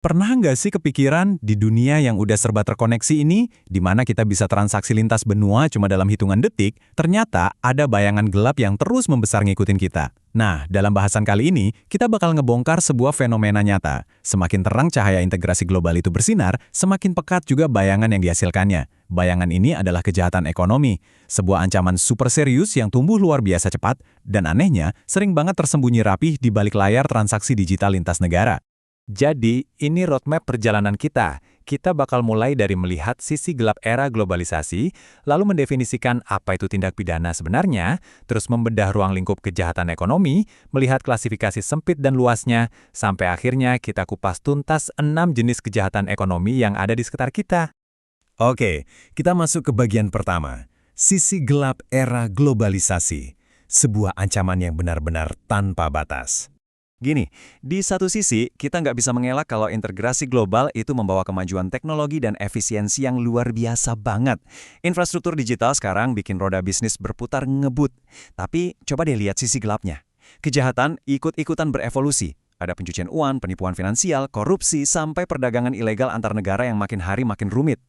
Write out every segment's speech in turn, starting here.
Pernah nggak sih kepikiran di dunia yang udah serba terkoneksi ini, di mana kita bisa transaksi lintas benua cuma dalam hitungan detik, ternyata ada bayangan gelap yang terus membesar ngikutin kita. Nah, dalam bahasan kali ini, kita bakal ngebongkar sebuah fenomena nyata. Semakin terang cahaya integrasi global itu bersinar, semakin pekat juga bayangan yang dihasilkannya. Bayangan ini adalah kejahatan ekonomi, sebuah ancaman super serius yang tumbuh luar biasa cepat, dan anehnya, sering banget tersembunyi rapih di balik layar transaksi digital lintas negara. Jadi, ini roadmap perjalanan kita. Kita bakal mulai dari melihat sisi gelap era globalisasi, lalu mendefinisikan apa itu tindak pidana sebenarnya, terus membedah ruang lingkup kejahatan ekonomi, melihat klasifikasi sempit dan luasnya, sampai akhirnya kita kupas tuntas 6 jenis kejahatan ekonomi yang ada di sekitar kita. Oke, kita masuk ke bagian pertama. Sisi gelap era globalisasi. Sebuah ancaman yang benar-benar tanpa batas. Gini, di satu sisi, kita nggak bisa mengelak kalau integrasi global itu membawa kemajuan teknologi dan efisiensi yang luar biasa banget. Infrastruktur digital sekarang bikin roda bisnis berputar ngebut. Tapi, coba deh lihat sisi gelapnya. Kejahatan ikut-ikutan berevolusi. Ada pencucian uang, penipuan finansial, korupsi, sampai perdagangan ilegal antar negara yang makin hari makin rumit.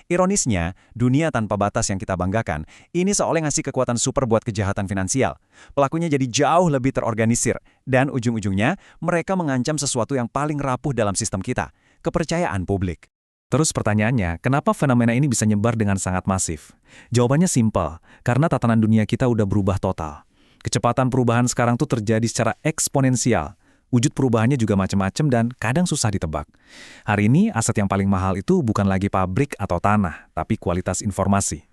Ironisnya, dunia tanpa batas yang kita banggakan, ini seolah ngasih kekuatan super buat kejahatan finansial. Pelakunya jadi jauh lebih terorganisir, dan ujung-ujungnya mereka mengancam sesuatu yang paling rapuh dalam sistem kita, kepercayaan publik. Terus pertanyaannya, kenapa fenomena ini bisa nyebar dengan sangat masif? Jawabannya simpel, karena tatanan dunia kita udah berubah total. Kecepatan perubahan sekarang tuh terjadi secara eksponensial. Wujud perubahannya juga macam-macam dan kadang susah ditebak. Hari ini, aset yang paling mahal itu bukan lagi pabrik atau tanah, tapi kualitas informasi.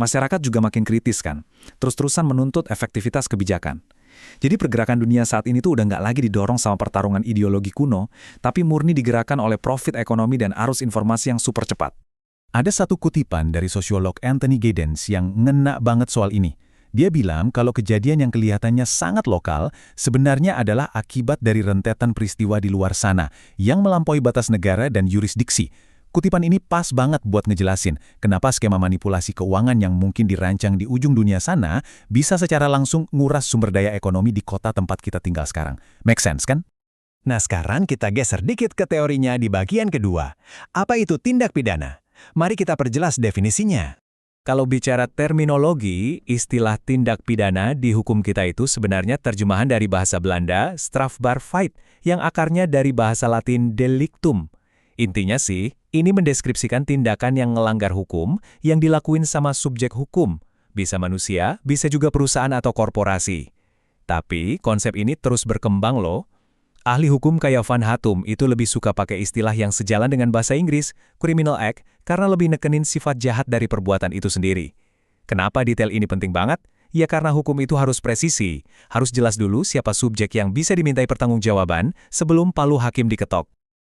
Masyarakat juga makin kritis kan, terus-terusan menuntut efektivitas kebijakan. Jadi pergerakan dunia saat ini tuh udah nggak lagi didorong sama pertarungan ideologi kuno, tapi murni digerakkan oleh profit ekonomi dan arus informasi yang super cepat. Ada satu kutipan dari sosiolog Anthony Giddens yang ngena banget soal ini. Dia bilang kalau kejadian yang kelihatannya sangat lokal sebenarnya adalah akibat dari rentetan peristiwa di luar sana yang melampaui batas negara dan yurisdiksi. Kutipan ini pas banget buat ngejelasin kenapa skema manipulasi keuangan yang mungkin dirancang di ujung dunia sana bisa secara langsung nguras sumber daya ekonomi di kota tempat kita tinggal sekarang. Make sense kan? Nah, sekarang kita geser dikit ke teorinya di bagian kedua. Apa itu tindak pidana? Mari kita perjelas definisinya. Kalau bicara terminologi, istilah tindak pidana di hukum kita itu sebenarnya terjemahan dari bahasa Belanda strafbaarheid yang akarnya dari bahasa Latin delictum. Intinya sih, ini mendeskripsikan tindakan yang ngelanggar hukum yang dilakuin sama subjek hukum. Bisa manusia, bisa juga perusahaan atau korporasi. Tapi konsep ini terus berkembang loh. Ahli hukum kayak Van Hatum itu lebih suka pakai istilah yang sejalan dengan bahasa Inggris, Criminal Act, karena lebih nekenin sifat jahat dari perbuatan itu sendiri. Kenapa detail ini penting banget? Ya karena hukum itu harus presisi, harus jelas dulu siapa subjek yang bisa dimintai pertanggungjawaban sebelum palu hakim diketok.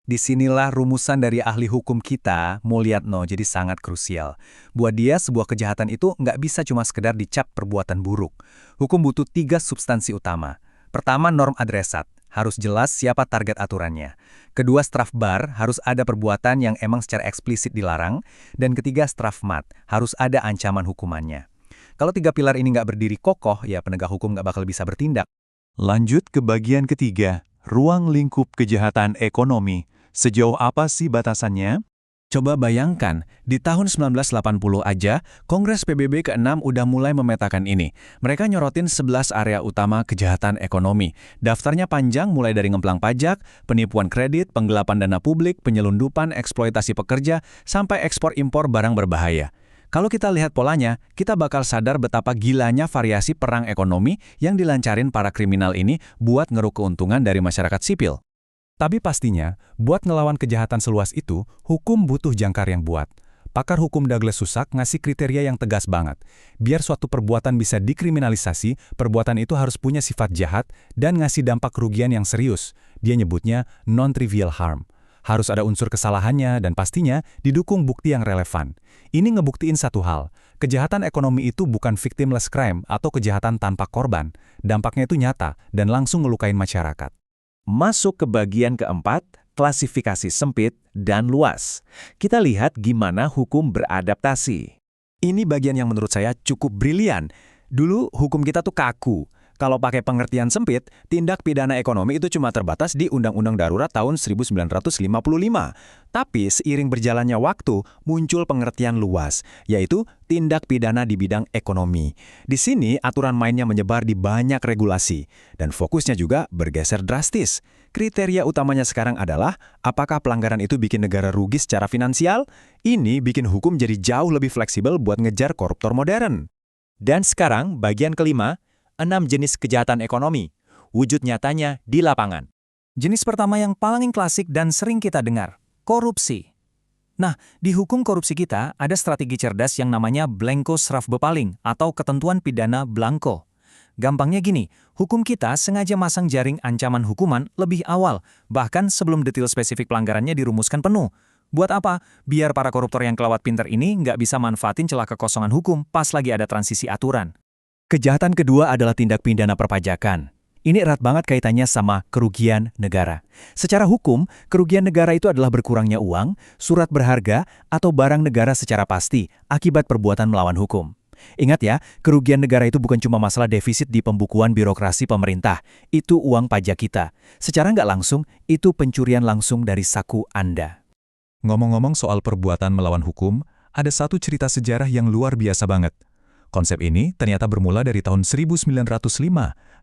Disinilah rumusan dari ahli hukum kita, Mulyatno, jadi sangat krusial. Buat dia, sebuah kejahatan itu nggak bisa cuma sekedar dicap perbuatan buruk. Hukum butuh 3 substansi utama. Pertama, norm adresat. Harus jelas siapa target aturannya. Kedua, strafbar, harus ada perbuatan yang emang secara eksplisit dilarang. Dan ketiga, strafmat, harus ada ancaman hukumannya. Kalau 3 pilar ini nggak berdiri kokoh, ya penegak hukum nggak bakal bisa bertindak. Lanjut ke bagian ketiga, ruang lingkup kejahatan ekonomi. Sejauh apa sih batasannya? Coba bayangkan, di tahun 1980 aja, Kongres PBB ke-6 udah mulai memetakan ini. Mereka nyorotin 11 area utama kejahatan ekonomi. Daftarnya panjang mulai dari ngemplang pajak, penipuan kredit, penggelapan dana publik, penyelundupan, eksploitasi pekerja, sampai ekspor-impor barang berbahaya. Kalau kita lihat polanya, kita bakal sadar betapa gilanya variasi perang ekonomi yang dilancarin para kriminal ini buat ngeruk keuntungan dari masyarakat sipil. Tapi pastinya, buat ngelawan kejahatan seluas itu, hukum butuh jangkar yang buat. Pakar hukum Douglas Susak ngasih kriteria yang tegas banget. Biar suatu perbuatan bisa dikriminalisasi, perbuatan itu harus punya sifat jahat dan ngasih dampak kerugian yang serius. Dia nyebutnya non-trivial harm. Harus ada unsur kesalahannya dan pastinya didukung bukti yang relevan. Ini ngebuktiin satu hal, kejahatan ekonomi itu bukan victimless crime atau kejahatan tanpa korban. Dampaknya itu nyata dan langsung ngelukain masyarakat. Masuk ke bagian keempat, klasifikasi sempit dan luas. Kita lihat gimana hukum beradaptasi. Ini bagian yang menurut saya cukup brilian. Dulu hukum kita tuh kaku. Kalau pakai pengertian sempit, tindak pidana ekonomi itu cuma terbatas di Undang-Undang Darurat tahun 1955. Tapi seiring berjalannya waktu, muncul pengertian luas, yaitu tindak pidana di bidang ekonomi. Di sini, aturan mainnya menyebar di banyak regulasi, dan fokusnya juga bergeser drastis. Kriteria utamanya sekarang adalah, apakah pelanggaran itu bikin negara rugi secara finansial? Ini bikin hukum jadi jauh lebih fleksibel buat ngejar koruptor modern. Dan sekarang, bagian kelima, 6 jenis kejahatan ekonomi. Wujud nyatanya di lapangan. Jenis pertama yang paling klasik dan sering kita dengar, korupsi. Nah, di hukum korupsi kita ada strategi cerdas yang namanya blanco strafbepaling atau ketentuan pidana blanko. Gampangnya gini, hukum kita sengaja masang jaring ancaman hukuman lebih awal, bahkan sebelum detail spesifik pelanggarannya dirumuskan penuh. Buat apa? Biar para koruptor yang kelewat pinter ini nggak bisa manfaatin celah kekosongan hukum pas lagi ada transisi aturan. Kejahatan kedua adalah tindak pidana perpajakan. Ini erat banget kaitannya sama kerugian negara. Secara hukum, kerugian negara itu adalah berkurangnya uang, surat berharga, atau barang negara secara pasti akibat perbuatan melawan hukum. Ingat ya, kerugian negara itu bukan cuma masalah defisit di pembukuan birokrasi pemerintah. Itu uang pajak kita. Secara nggak langsung, itu pencurian langsung dari saku Anda. Ngomong-ngomong soal perbuatan melawan hukum, ada satu cerita sejarah yang luar biasa banget. Konsep ini ternyata bermula dari tahun 1905,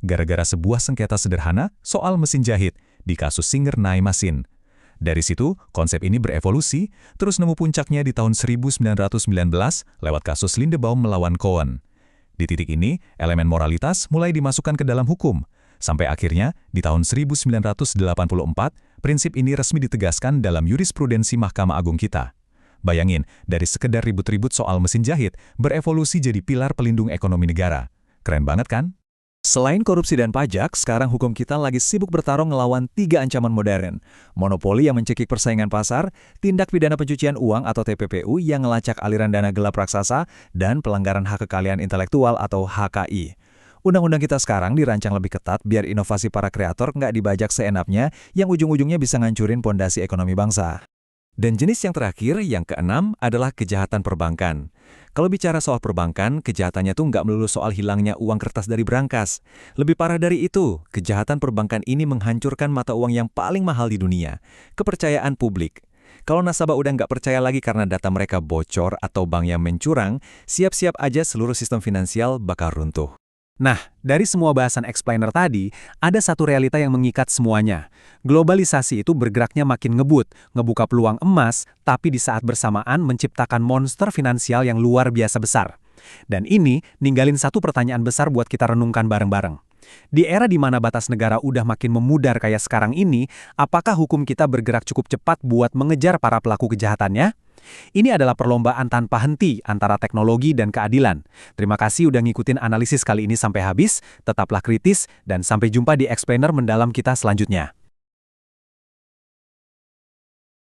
gara-gara sebuah sengketa sederhana soal mesin jahit di kasus Singer Nye Machine. Dari situ, konsep ini berevolusi, terus nemu puncaknya di tahun 1919 lewat kasus Lindebaum melawan Cohen. Di titik ini, elemen moralitas mulai dimasukkan ke dalam hukum. Sampai akhirnya, di tahun 1984, prinsip ini resmi ditegaskan dalam jurisprudensi Mahkamah Agung kita. Bayangin, dari sekedar ribut-ribut soal mesin jahit, berevolusi jadi pilar pelindung ekonomi negara. Keren banget kan? Selain korupsi dan pajak, sekarang hukum kita lagi sibuk bertarung ngelawan 3 ancaman modern. Monopoli yang mencekik persaingan pasar, tindak pidana pencucian uang atau TPPU yang ngelacak aliran dana gelap raksasa, dan pelanggaran hak kekayaan intelektual atau HKI. Undang-undang kita sekarang dirancang lebih ketat biar inovasi para kreator nggak dibajak seenaknya yang ujung-ujungnya bisa ngancurin pondasi ekonomi bangsa. Dan jenis yang terakhir, yang keenam, adalah kejahatan perbankan. Kalau bicara soal perbankan, kejahatannya tuh nggak melulu soal hilangnya uang kertas dari brankas. Lebih parah dari itu, kejahatan perbankan ini menghancurkan mata uang yang paling mahal di dunia, kepercayaan publik. Kalau nasabah udah nggak percaya lagi karena data mereka bocor atau bank yang mencurang, siap-siap aja seluruh sistem finansial bakal runtuh. Nah, dari semua bahasan explainer tadi, ada satu realita yang mengikat semuanya. Globalisasi itu bergeraknya makin ngebut, ngebuka peluang emas, tapi di saat bersamaan menciptakan monster finansial yang luar biasa besar. Dan ini ninggalin satu pertanyaan besar buat kita renungkan bareng-bareng. Di era di mana batas negara udah makin memudar kayak sekarang ini, apakah hukum kita bergerak cukup cepat buat mengejar para pelaku kejahatannya? Ini adalah perlombaan tanpa henti antara teknologi dan keadilan. Terima kasih udah ngikutin analisis kali ini sampai habis, tetaplah kritis, dan sampai jumpa di Explainer Mendalam kita selanjutnya.